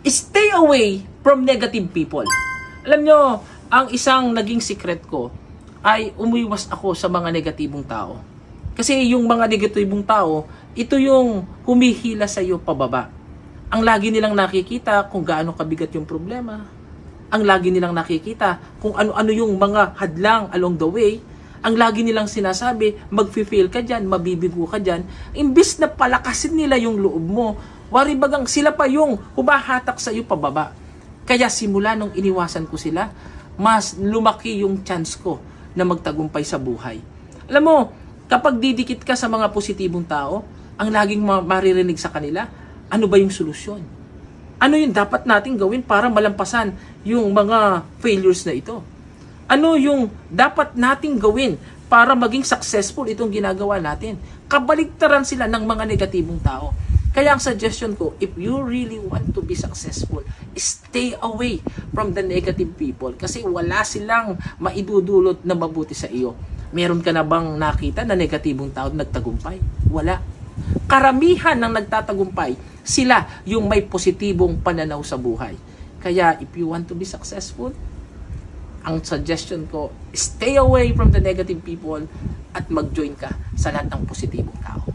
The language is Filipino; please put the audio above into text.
Stay away from negative people. Alam nyo, ang isang naging secret ko ay umiwas ako sa mga negatibong tao. Kasi yung mga negatibong tao, ito yung humihila sa iyo pababa. Ang lagi nilang nakikita kung gaano kabigat yung problema. Ang lagi nilang nakikita kung ano-ano yung mga hadlang along the way. Ang lagi nilang sinasabi, mag-fail ka dyan, mabibigo ka dyan. Imbis na palakasin nila yung loob mo, wari bagang sila pa yung humahatak sa iyo pababa. Kaya simula nung iniwasan ko sila, mas lumaki yung chance ko na magtagumpay sa buhay. Alam mo, kapag didikit ka sa mga positibong tao, ang laging maririnig sa kanila, ano ba yung solusyon? Ano yung dapat nating gawin para malampasan yung mga failures na ito? Ano yung dapat nating gawin para maging successful itong ginagawa natin? Kabaligtaran sila ng mga negatibong tao. Kaya ang suggestion ko, if you really want to be successful, stay away from the negative people kasi wala silang maidudulot na mabuti sa iyo. Meron ka na bang nakita na negatibong tao nagtagumpay? Wala. Karamihan ng nagtatagumpay, sila yung may positibong pananaw sa buhay. Kaya if you want to be successful, ang suggestion ko, stay away from the negative people at mag-join ka sa lahat ng positibong tao.